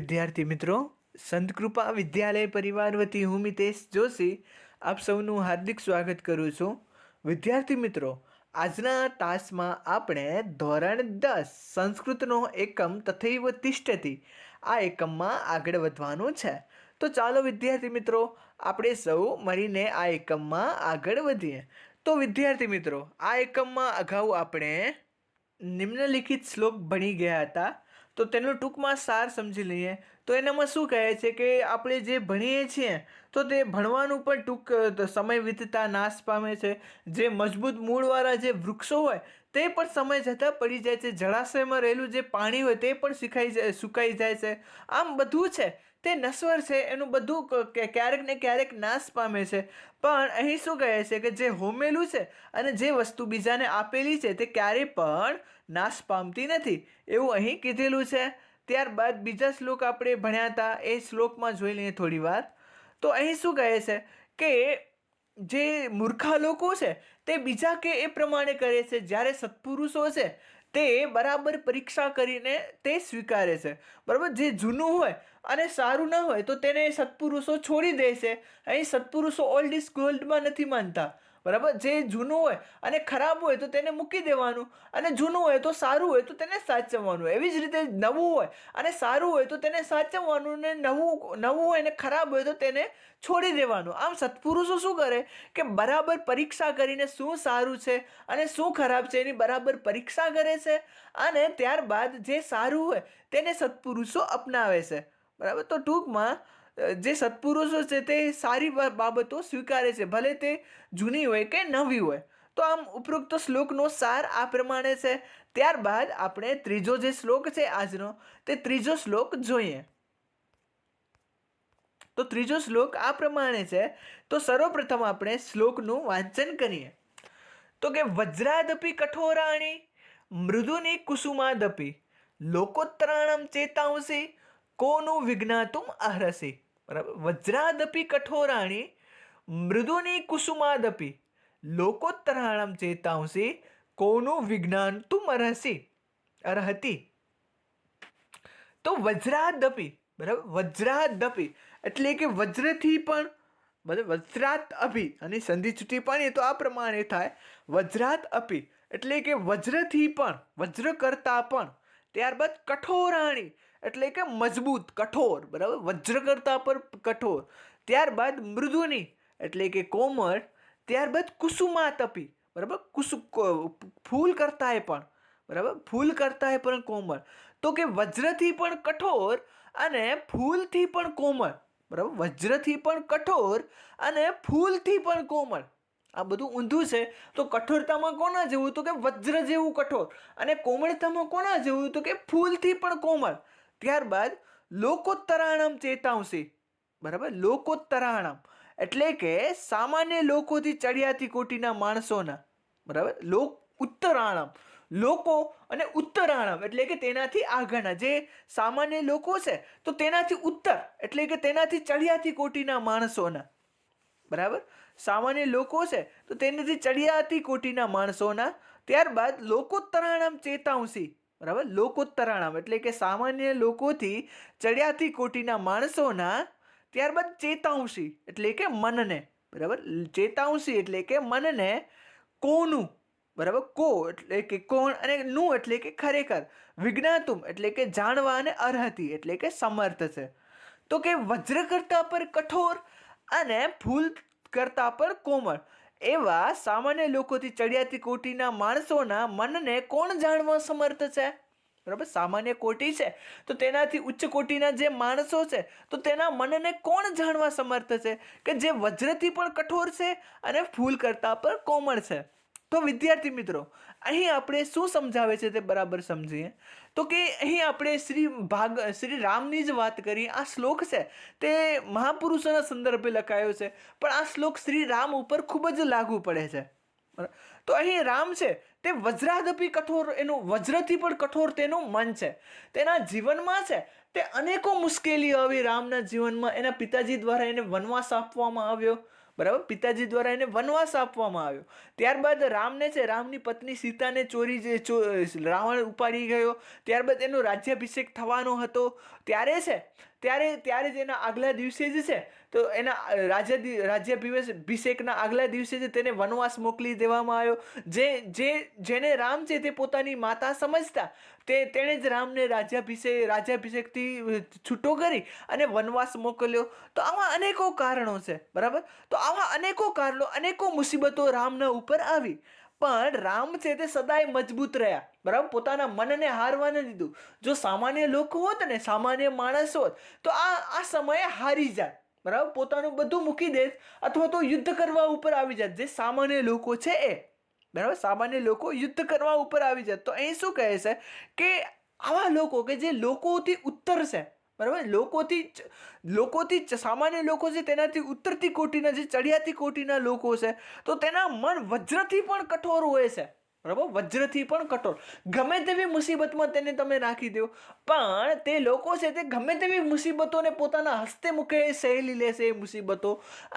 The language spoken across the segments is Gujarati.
વિદ્યાર્થી મિત્રો, સંતકૃપા વિદ્યાલય પરિવાર વતી હું મિતેશ જોશી આપ સૌનું હાર્દિક સ્વાગત કરું છું. વિદ્યાર્થી મિત્રો, આજના તાસમાં આપણે ધોરણ 10 સંસ્કૃતનો એકમ તથૈવ તિષ્ઠતિ આ એકમમાં આગળ વધવાનું છે. તો ચાલો વિદ્યાર્થી મિત્રો, આપણે સૌ મળીને આ એકમમાં આગળ વધીએ. તો વિદ્યાર્થી મિત્રો, આ એકમમાં અગાઉ આપણે નિમ્નલિખિત શ્લોક ભણી ગયા હતા. તો તેનો ટૂંકમાં સાર સમજી લઈએ. તો એનામાં શું કહે છે કે આપણે જે ભણીએ છીએ તો તે ભણવાનું પણ ટૂંક સમય વીતતા નાશ પામે છે. જે મજબૂત મૂળવાળા જે વૃક્ષો હોય તે પણ સમય જતાં પડી જાય છે. જળાશયમાં રહેલું જે પાણી હોય તે પણ સુકાઈ જાય છે. આમ બધું છે તે નશ્વર છે, એનું બધું ક્યારેક ને ક્યારેક નાશ પામે છે. પણ અહીં શું કહે છે કે જે હોમેલું છે અને જે વસ્તુ બીજાને આપેલી છે તે ક્યારેય પણ નાશ પામતી નથી, એવું અહીં કીધેલું છે. ત્યારબાદ બીજા શ્લોક આપણે ભણ્યા હતા, એ શ્લોકમાં જોઈ લઈએ થોડી વાર. તો અહીં શું કહે છે કે જે મૂર્ખા લોકો છે તે બીજા કે એ પ્રમાણે કરે છે, જ્યારે સત્પુરુષો છે તે બરાબર પરીક્ષા કરીને તે સ્વીકારે છે. બરાબર, જે જૂનું હોય અને સારું ન હોય તો તેને સત્પુરુષો છોડી દે છે. અહીં સત્પુરુષો ઓલ્ડ ઇઝ ગોલ્ડમાં નથી માનતા. બરાબર, જે જૂનું હોય અને ખરાબ હોય તો તેને મૂકી દેવાનું, અને જૂનું હોય તો સારું હોય તો તેને સાચવવાનું. એવી જ રીતે નવું હોય અને સારું હોય તો તેને સાચવવાનું, ને નવું હોય અને ખરાબ હોય તો તેને છોડી દેવાનું. આમ સત્પુરુષો શું કરે કે બરાબર પરીક્ષા કરીને શું સારું છે અને શું ખરાબ છે એની બરાબર પરીક્ષા કરે છે, અને ત્યારબાદ જે સારું હોય તેને સત્પુરુષો અપનાવે છે. બરાબર, તો ટૂંકમાં જે સત્પુરુષો છે તે સારી બાબતો સ્વીકારે છે, ભલે તે જૂની હોય કે નવી હોય. તો આમ ઉપરોક્ત શ્લોકનો સાર આ પ્રમાણે છે. ત્યારબાદ આપણે ત્રીજો જે શ્લોક છે આજનો, તે ત્રીજો શ્લોક જોઈએ. તો ત્રીજો શ્લોક આ પ્રમાણે છે. તો સર્વપ્રથમ આપણે શ્લોકનું વાંચન કરીએ. તો કે વજ્રાદપી કઠોરાણી મૃદુની કુસુમાદપી લોકોત્તરાણમ ચેતાંસી કોનું વિજ્ઞાતુમ અર્હસી. બરાબર, વજ્રાદપી કઠોરાણી મૃદુની કુસુમાદપી લોકોત્તરાણમ ચેતાંસી કોનું વિજ્ઞાતુમ અર્હતી. તો વજ્રાદપી, બરાબર, વજ્રાદપી એટલે કે વજ્રથી પણ, બરાબર, વજ્રાત અભી અને સંધિ છૂટી પાડીએ તો આ પ્રમાણે થાય. વજ્રાત અપી એટલે કે વજ્રથી પણ, વજ્ર કરતા પણ. ત્યારબાદ કઠોરાણી એટલે કે મજબૂત, કઠોર. બરાબર, વજ્ર કરતા પર કઠોર. ત્યારબાદ મૃદુની એટલે કે કોમળ. ત્યારબાદ કુસુમાતપી, બરાબર, ફૂલ કરતાંય પણ, બરાબર, ફૂલ કરતાંય પણ કોમળ. તો કે વજ્રથી પણ કઠોર અને ફૂલથી પણ કોમળ. બરાબર, વજ્રથી પણ કઠોર અને ફૂલથી પણ કોમળ. આ બધું ઊંધું છે. તો કઠોરતામાં કોના જેવું? તો કે વજ્ર જેવું કઠોર. અને કોમળતામાં કોના જેવું? તો કે ફૂલથી પણ કોમળ. ત્યારબાદ લોકોત્તરાણમ ચેતાંસી. બરાબર, લોકોત્તરાણમ એટલે કે સામાન્ય લોકોથી ચડિયાતી કોટીના માણસોના. બરાબર, ઉત્તરાણમ લોકો અને ઉત્તરાણમ એટલે કે તેનાથી આગળના જે સામાન્ય લોકો છે તો તેનાથી ઉત્તર એટલે કે તેનાથી ચડિયાતી કોટીના માણસોના. બરાબર, સામાન્ય લોકો છે તો તેનાથી ચડિયાતી કોટીના માણસોના. ત્યારબાદ લોકોત્તરાણમ ચેતાંસી. બરાબર, લોકોત્તરાણમ એટલે કે સામાન્ય લોકોથી ચડિયાતી કોટીના માણસોના. ત્યારબાદ ચેતાંસી એટલે કે મનને. બરાબર, ચેતાંસી એટલે કે મનને. કોનું, બરાબર, કો એટલે કે કોણ, અને નું એટલે કે ખરેખર. વિજ્ઞાતુમ એટલે કે જાણવા, અને અર્હતિ એટલે કે સમર્થ છે. તો કે વજ્ર કરતા પર કઠોર અને ફૂલ કરતા પર કોમળ એવા સામાન્ય લોકોથી ચડિયાતી કોટીના માણસોના મનને કોણ જાણવા સમર્થ છે? બરાબર, સામાન્ય કોટી છે તો તેનાથી ઉચ્ચ કોટીના જે માણસો છે તો તેના મનને કોણ જાણવા સમર્થ છે? કે જે વજ્રથી પણ કઠોર છે અને ફૂલ કરતા પણ કોમળ છે. તો વિદ્યાર્થી મિત્રો, અહીં આપણે શું સમજાવે છે તે બરાબર સમજીએ. તો કે અહીં આપણે શ્રી રામની જ વાત કરી. આ શ્લોક છે તે મહાપુરુષોના સંદર્ભે લખાયો છે, પણ આ શ્લોક શ્રી રામ ઉપર ખૂબ જ લાગુ પડે છે. તો અહીં રામ છે તે વજ્રાદપી કઠોર, એનું વજ્રથી પણ કઠોર તેનું મન છે. તેના જીવનમાં છે તે અનેકો મુશ્કેલીઓ આવી રામના જીવનમાં. એના પિતાજી દ્વારા એને વનવાસ આપવામાં આવ્યો. બરાબર, પિતાજી દ્વારા એને વનવાસ આપવામાં આવ્યો. ત્યારબાદ રામને છે, રામની પત્ની સીતાને રાવણ ઉપાડી ગયો. ત્યારબાદ એનો રાજ્યાભિષેક થવાનો હતો. ત્યારે જ એના આગલા દિવસે જ છે, તો એના રાજ્યાભિષેકના આગલા દિવસે જ તેને વનવાસ મોકલી દેવામાં આવ્યો. જેને રામ છે તે પોતાની માતા સમજતા, તેણે જ રામને રાજ્યાભિષેકથી છૂટો કરી અને વનવાસ મોકલ્યો. તો આવા અનેકો કારણો છે, બરાબર. તો આવા અનેકો કારણો, અનેકો મુસીબતો રામના ઉપર આવી, પણ રામ છે તે સદાય મજબૂત રહ્યા, બરાબર. પોતાના મનને હારવા ન દીધું. જો સામાન્ય લોકો હોત ને, સામાન્ય માણસ હોત, તો આ સમયે હારી જાય, બરાબર. પોતાનું બધું મૂકી દે અથવા તો યુદ્ધ કરવા ઉપર આવી જાય. જે સામાન્ય લોકો છે એ, બરાબર, સામાન્ય લોકો યુદ્ધ કરવા ઉપર આવી જાય. તો અહીં શું કહે છે કે આવા લોકો કે જે લોકોથી ઉત્તર છે, બરાબર, લોકોથી સામાન્ય લોકો છે તેનાથી ઉત્તરતી કોટીના, જે ચડિયાતી કોટીના લોકો છે, તો તેના મન વજ્રથી પણ કઠોર હોય છે, બરાબર. વજ્રથી પણ કઠોર. ગમે તેવી મુસીબતમાં તેને તમે નાખી દો, પણ તે લોકો છે તે ગમે તેવી મુસીબતોને પોતાના હસ્તે મુખે સહેલી લેશે એ મુસીબતો,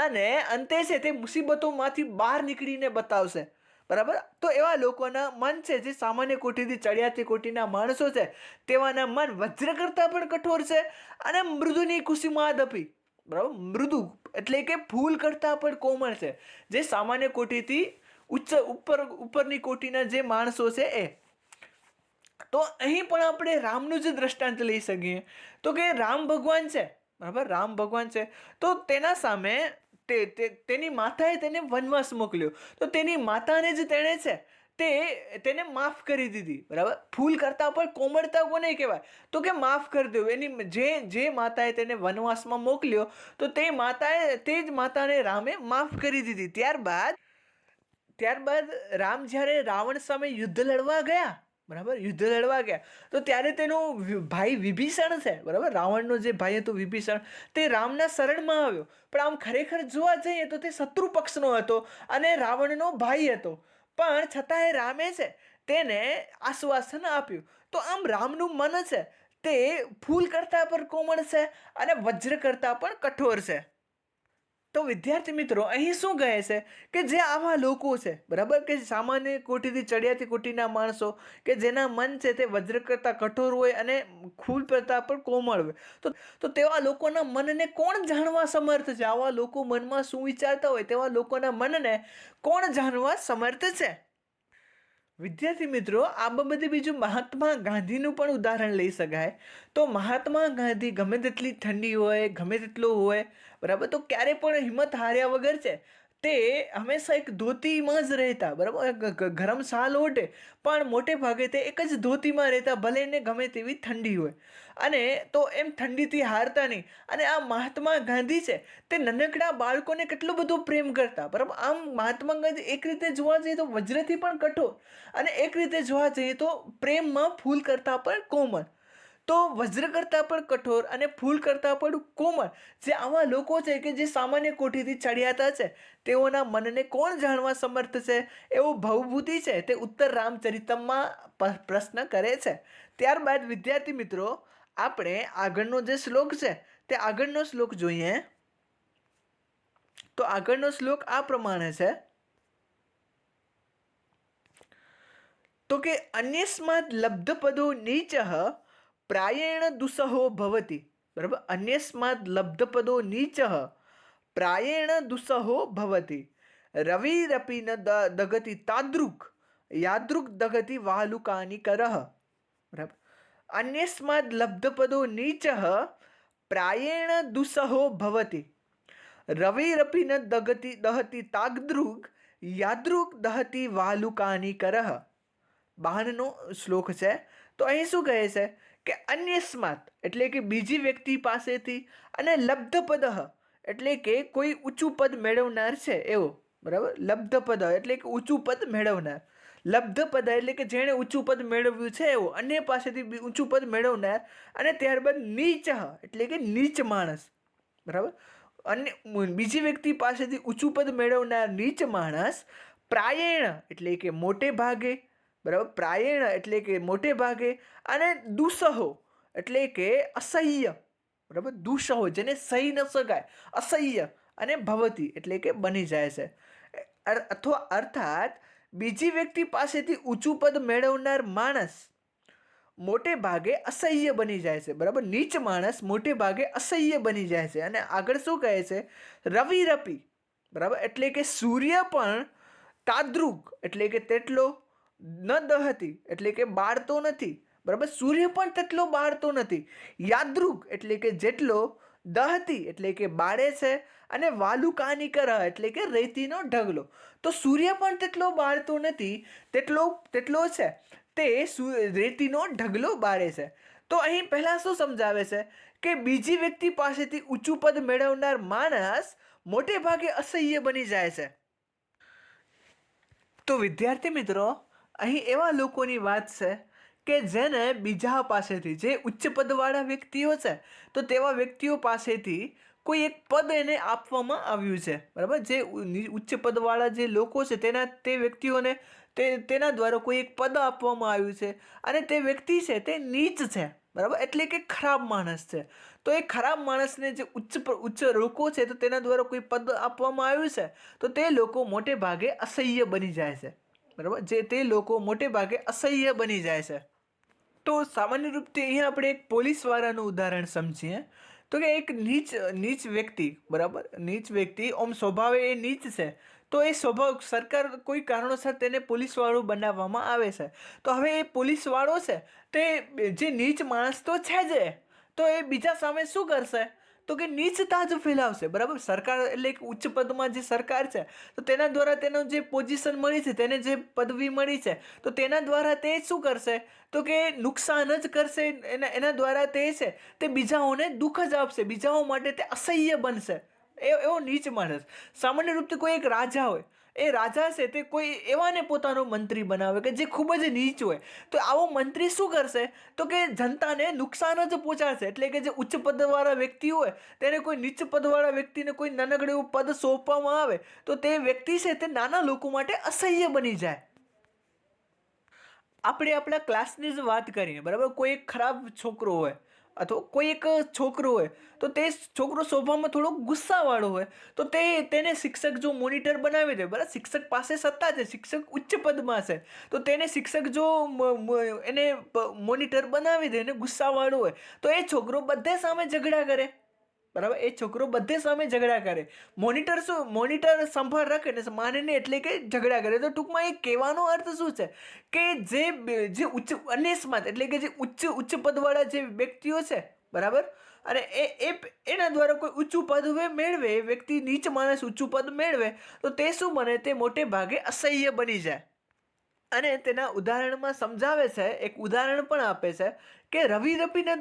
અને અંતે છે તે મુસીબતોમાંથી બહાર નીકળીને બતાવશે, બરાબર. તો એવા લોકોના મન છે, જે સામાન્ય કોટીથી ચડિયાતી કોટીના માણસો છે, તેવાના મન વજ્ર કરતાં પણ કઠોર છે, અને મૃદુની કુસુમાદપી, બરાબર. મૃદુ એટલે કે ફૂલ કરતાં પણ કોમળ છે. જે સામાન્ય કોટીથી ઉપરની કોટીના જે માણસો છે એ. તો અહીં પણ આપણે રામનું જ દ્રષ્ટાંત લઈ શકીએ. તો કે રામ ભગવાન છે, બરાબર, રામ ભગવાન છે, તો તેના સામે તેની માતાએ તેને વનવાસ મોકલ્યો, તો તેની માતાને જ તેને માફ કરી દીધી, બરાબર. ફૂલ કરતા પણ કોમળતા કોને કહેવાય? તો કે માફ કરી દેવું. જે માતાએ તેને વનવાસમાં મોકલ્યો, તો તે જ માતાને રામે માફ કરી દીધી. ત્યારબાદ રામ જ્યારે રાવણ સામે યુદ્ધ લડવા ગયા, બરાબર, યુદ્ધ લડવા ગયા, તો ત્યારે તેનો ભાઈ વિભીષણ છે, બરાબર, રાવણનો જે ભાઈ હતો વિભીષણ, તે રામના શરણમાં આવ્યો. પણ આમ ખરેખર જોવા જઈએ તો તે શત્રુ પક્ષનો હતો અને રાવણનો ભાઈ હતો, પણ છતાંય રામે છે તેને આશ્વાસન આપ્યું. તો આમ રામનું મન છે તે ફૂલ કરતાં પણ કોમળ છે અને વજ્ર કરતાં પણ કઠોર છે. તો વિદ્યાર્થી મિત્રો, અહીં શું કહે છે કે જે આવા લોકો છે, બરાબર, કે સામાન્ય કોટીથી ચડિયાતી કોટીના માણસો, કે જેના મન છે તે વજ્ર કરતાં કઠોર હોય અને ફૂલ કરતાં પણ કોમળ હોય, તો તેવા લોકોના મનને કોણ જાણવા સમર્થ છે? આવા લોકો મનમાં શું વિચારતા હોય તેવા લોકોના મનને કોણ જાણવા સમર્થ છે? વિદ્યાર્થી મિત્રો, આ બાબતે બીજું મહાત્મા ગાંધીનું પણ ઉદાહરણ લઈ શકાય. તો મહાત્મા ગાંધી ગમે તેટલી ઠંડી હોય, ગમે તેટલો હોય, બરાબર, તો ક્યારે પણ હિંમત હાર્યા વગર છે તે હંમેશા એક ધોતીમાં જ રહેતા, બરાબર. ગરમ શાલ ઓઢે, પણ મોટે ભાગે તે એક જ ધોતીમાં રહેતા, ભલે ને ગમે તેવી ઠંડી હોય, અને તો એમ ઠંડીથી હારતા નહીં. અને આ મહાત્મા ગાંધી છે તે નાનકડા બાળકોને કેટલો બધો પ્રેમ કરતા, બરાબર. આમ મહાત્મા ગાંધી એક રીતે જોવા જઈએ તો વજ્રથી પણ કઠોર, અને એક રીતે જોવા જઈએ તો પ્રેમમાં ફૂલ કરતાં પણ કોમળ. તો વજ્ર કરતાં પણ કઠોર અને ફૂલ કરતાં પણ કોમળ જે આવા લોકો છે કે જે સામાન્ય કોઠીથી ચડિયાતા છે, તેઓના મનને કોણ જાણવા સમર્થ છે? એવો ભવભૂતિ છે તે ઉત્તર રામચરિતમમાં પ્રશ્ન કરે છે. ત્યારબાદ વિદ્યાર્થી મિત્રો, આપણે આગળનો જે શ્લોક છે તે આગળનો શ્લોક જોઈએ. તો આગળનો શ્લોક આ પ્રમાણે છે, તો કે અન્યસ્માદ લબ્ધપદો નીચઃ પ્રાયેણ દુસહો ભવતિ, બરાબર. અન્યસ્માદ લબ્ધપદો નીચઃ પ્રાયેણ દુસહો ભવતિ રવિરપી ન દગતિ તાદૃક યાદૃક દગતિ વાલુકાની કરહ, બરાબર. અન્યસ્માદ લબ્ધપદો નીચઃ પ્રાયેણ દુસહો ભવતિ રવિરપી ન દહતિ તાદૃક યાદૃક દહતિ વાલુકાની કરહ. બહારનો શ્લોક છે. તો અહીં શું કહે છે કે અન્યસ્માત એટલે કે બીજી વ્યક્તિ પાસેથી, અને લબ્ધપદ એટલે કે કોઈ ઊંચું પદ મેળવનાર છે એવો, બરાબર. લબ્ધપદ એટલે કે ઊંચું પદ મેળવનાર. લબ્ધપદ એટલે કે જેણે ઊંચું પદ મેળવ્યું છે એવો, અન્ય પાસેથી ઊંચું પદ મેળવનાર. અને ત્યારબાદ નીચ એટલે કે નીચ માણસ, બરાબર. અન્ય બીજી વ્યક્તિ પાસેથી ઊંચું પદ મેળવનાર નીચ માણસ. પ્રાયેણ એટલે કે મોટે ભાગે, બરાબર. પ્રાયેણ એટલે કે મોટે ભાગે. અને દુસહો એટલે કે અસહ્ય, બરાબર. દુસહો જેને સહી ન શકાય, અસહ્ય, અને ભવતી એટલે કે બની જાય છે, અથવા અર્થાત બીજી વ્યક્તિ પાસેથી ઊંચું પદ મેળવનાર માણસ મોટે ભાગે અસહ્ય બની જાય છે, બરાબર. નીચ માણસ મોટે ભાગે અસહ્ય બની જાય છે. અને આગળ શું કહે છે? રવિરપી, બરાબર, એટલે કે સૂર્ય પણ તાદ્રુક એટલે કે તેટલો, ન દહતી એટલે કે બાળતો નથી, બરાબર. સૂર્ય પણ તેટલો બાળતો નથી. યાદૃક એટલે કે જેટલો, દહતી એટલે કે બાળે છે, અને વાલુકાનિકર એટલે કે રેતીનો ઢગલો. તો સૂર્ય પણ તેટલો બાળતો નથી, તેટલો છે તે રેતીનો ઢગલો બાળે છે. તો અહીં પહેલા શું સમજાવે છે કે બીજી વ્યક્તિ પાસેથી ઊંચું પદ મેળવનાર માણસ મોટે ભાગે અસહ્ય બની જાય છે. તો વિદ્યાર્થી મિત્રો, અહીં એવા લોકોની વાત છે કે જેને બીજા પાસેથી, જે ઉચ્ચ પદવાળા વ્યક્તિઓ છે, તો તેવા વ્યક્તિઓ પાસેથી કોઈ એક પદ એને આપવામાં આવ્યું છે, બરાબર. જે ઉચ્ચ પદવાળા જે લોકો છે તે વ્યક્તિઓને તેના દ્વારા કોઈ એક પદ આપવામાં આવ્યું છે, અને તે વ્યક્તિ છે તે નીચ છે, બરાબર, એટલે કે ખરાબ માણસ છે. તો એ ખરાબ માણસને જે ઉચ્ચ લોકો છે, તો તેના દ્વારા કોઈ પદ આપવામાં આવ્યું છે, તો તે લોકો મોટે ભાગે અસહ્ય બની જાય છે, બરાબર. તે લોકો મોટે ભાગે અસહ્ય બની જાય છે. તો સામાન્ય રૂપથી અહીંયા આપણે એક પોલીસવાળાનું ઉદાહરણ સમજીએ. તો કે એક નીચ વ્યક્તિ, બરાબર, નીચ વ્યક્તિ આમ સ્વભાવે એ નીચ છે, તો એ સ્વભાવ સરકાર કોઈ કારણોસર તેને પોલીસવાળો બનાવવામાં આવે છે. તો હવે એ પોલીસવાળો છે તે જે નીચ માણસ તો છે જ, તો એ બીજા સામે શું કરશે? તો કે નીચતા જ ફેલાવશે, બરાબર. સરકાર એટલે એક ઉચ્ચ પદમાં જે સરકાર છે, તો તેના દ્વારા તેને જે પોઝિશન મળી છે, તેને જે પદવી મળી છે, તો તેના દ્વારા તે શું કરશે? તો કે નુકસાન જ કરશે. એના દ્વારા તે છે તે બીજાઓને દુઃખ જ આપશે, બીજાઓ માટે તે અસહ્ય બનશે. એવો નીચ માણસ. સામાન્ય રૂપથી કોઈ એક રાજા હોય, એ રાજા છે તે કોઈ એવાને પોતાનો મંત્રી બનાવે કે જે ખૂબ જ નીચ હોય, તો આવો મંત્રી શું કરશે? તો કે જનતાને નુકસાન જ પહોંચાડશે. એટલે કે જે ઉચ્ચ પદવાળા વ્યક્તિ હોય તેને કોઈ નીચ પદવાળા વ્યક્તિને કોઈ નાનકડું એવું પદ સોંપવામાં આવે, તો તે વ્યક્તિ છે તે નાના લોકો માટે અસહ્ય બની જાય. આપણે આપણા ક્લાસની જ વાત કરીએ, બરાબર. કોઈ એક ખરાબ છોકરો હોય અથવા કોઈ એક છોકરો હોય, તો તે છોકરો સ્વભાવમાં થોડો ગુસ્સાવાળો હોય, તો તેને શિક્ષક જો મોનિટર બનાવી દે, બરાબર, શિક્ષક પાસે સત્તા છે, શિક્ષક ઉચ્ચ પદમાં છે, તો તેને શિક્ષક જો એને મોનિટર બનાવી દે ને ગુસ્સાવાળો હોય, તો એ છોકરો બધે સામે ઝઘડા કરે, બરાબર. એ છોકરો બધે સામે ઝઘડા કરે. મોનિટર સંભાળ રાખે ને માને નહીં એટલે કે ઝઘડા કરે. તો ટૂંકમાં એ કહેવાનો અર્થ શું છે કે જે ઉચ્ચ અનેસ્માત એટલે કે જે ઉચ્ચ પદવાળા જે વ્યક્તિઓ છે, બરાબર, અને એના દ્વારા કોઈ ઊંચું પદ મેળવે, વ્યક્તિ નીચ માણસ ઊંચું પદ મેળવે, તો તે શું બને? તે મોટે ભાગે અસહ્ય બની જાય. અને તેના ઉદાહરણમાં સમજાવે છે, એક ઉદાહરણ પણ આપે છે કે રવિરપીને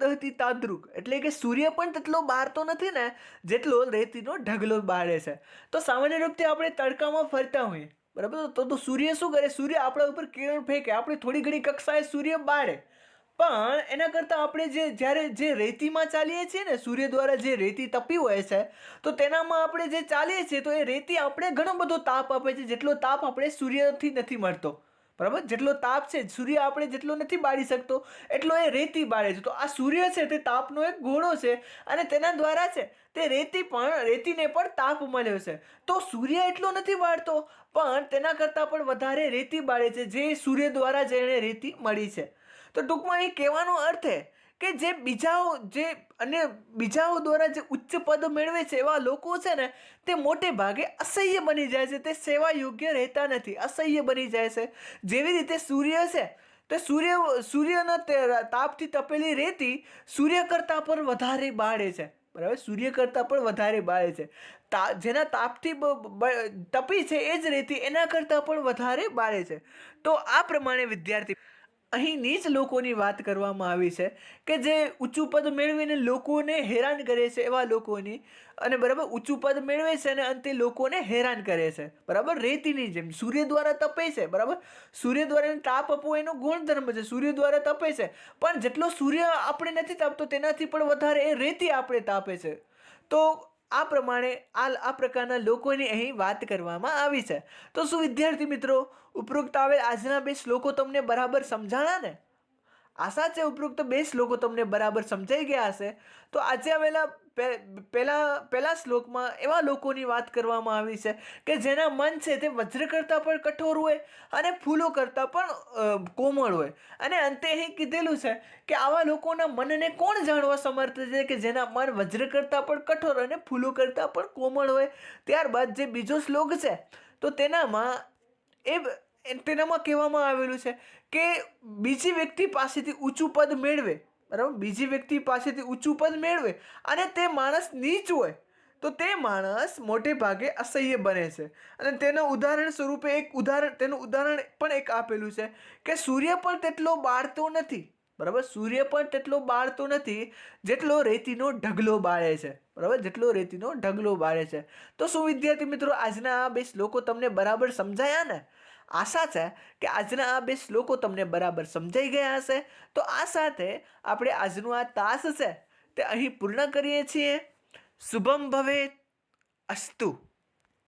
દહતી તાદ્રુક એટલે કે સૂર્ય પણ તેટલો બાળતો નથી ને જેટલો રેતીનો ઢગલો બાળે છે. તો સામાન્ય રૂપથી આપણે તડકામાં ફરતા હોઈએ, બરાબર, તો સૂર્ય શું કરે? સૂર્ય આપણા ઉપર કિરણ ફેંકે, આપણે થોડી ઘણી કક્ષાએ સૂર્ય બાળે, પણ એના કરતાં આપણે જ્યારે જે રેતીમાં ચાલીએ છીએ ને, સૂર્ય દ્વારા જે રેતી તપી હોય છે, તો તેનામાં આપણે જે ચાલીએ છીએ, તો એ રેતી આપણે ઘણો બધો તાપ આપે છે, જેટલો તાપ આપણે સૂર્યથી નથી મળતો, બરાબર. જેટલો તાપ છે સૂર્ય આપણે જેટલો નથી બાળી શકતો, એટલો એ રેતી બાળે છે. તો આ સૂર્ય છે તે તાપનો એક ઘોડો છે, અને તેના દ્વારા છે તે રેતીને પણ તાપ મળ્યો છે. તો સૂર્ય એટલો નથી બાળતો, પણ તેના કરતાં પણ વધારે રેતી બાળે છે, જે સૂર્ય દ્વારા જ એને રેતી મળી છે. તો ટૂંકમાં એ કહેવાનો અર્થ છે કે જે બીજાઓ દ્વારા જે ઉચ્ચ પદ મેળવે છે એવા લોકો છે ને, તે મોટે ભાગે અસહ્ય બની જાય છે, તે સેવા યોગ્ય રહેતા નથી, અસહ્ય બની જાય છે. જેવી રીતે સૂર્ય છે, તો સૂર્યના તાપથી તપેલી રેતી સૂર્ય કરતાં પણ વધારે બાળે છે, બરાબર, સૂર્ય કરતાં પણ વધારે બાળે છે. જેના તાપથી તપી છે એ જ રેતી એના કરતાં પણ વધારે બાળે છે. તો આ પ્રમાણે વિદ્યાર્થી, અહીં નીચ લોકોની વાત કરવામાં આવી છે કે જે ઊંચું પદ મેળવીને લોકોને હેરાન કરે છે, એવા લોકોની, અને બરાબર ઊંચું પદ મેળવે છે અને અંતે લોકોને હેરાન કરે છે, બરાબર, રેતીની જેમ સૂર્ય દ્વારા તપે છે, બરાબર. સૂર્ય દ્વારા તાપ આપવો એનો ગુણધર્મ છે, સૂર્ય દ્વારા તપે છે, પણ જેટલો સૂર્ય આપણે નથી તાપતો તેનાથી પણ વધારે એ રેતી આપણે તાપે છે. તો આ પ્રમાણે આ પ્રકારના લોકોની અહીં વાત કરવામાં આવી છે. તો શું વિદ્યાર્થી મિત્રો, ઉપરોક્ત આવેલ આજના બે શ્લોકો તમને બરાબર સમજાણા ને? આશા છે ઉપરોક્ત 2 શ્લોકો તમને બરાબર સમજાઈ ગયા હશે. તો આજે આવેલા પહેલા શ્લોકમાં એવા લોકોની વાત કરવામાં આવી છે કે જેના મન છે તે વજ્ર કરતાં પણ કઠોર હોય અને ફૂલો કરતાં પણ કોમળ હોય. અને અંતે અહીં કીધેલું છે કે આવા લોકોના મનને કોણ જાણવા સમર્થ છે કે જેના મન વજ્ર કરતાં પણ કઠોર અને ફૂલો કરતાં પણ કોમળ હોય. ત્યારબાદ જે બીજો શ્લોક છે તો તેનામાં કહેવામાં આવેલું છે કે બીજી વ્યક્તિ પાસેથી ઊંચું પદ મેળવે, બરાબર, બીજી વ્યક્તિ પાસેથી ઊંચું પદ મેળવે અને તે માણસ નીચ હોય તો તે માણસ મોટે ભાગે અસહ્ય બને છે. અને તેનું ઉદાહરણ પણ એક આપેલું છે કે સૂર્ય પણ તેટલો બાળતો નથી, બરાબર, સૂર્ય પણ તેટલો બાળતો નથી જેટલો રેતીનો ઢગલો બાળે છે, બરાબર, જેટલો રેતીનો ઢગલો બાળે છે. તો શું વિદ્યાર્થી મિત્રો આજના આ 2 શ્લોકો તમને બરાબર સમજાયા ને? આશા છે કે આજના આ 2 શ્લોકો તમને બરાબર સમજાઈ ગયા હશે. તો આ સાથે આપણે આજનો આ તાસ છે તે અહીં પૂર્ણ કરીએ છીએ. શુભમ ભવેત, અસ્તુ.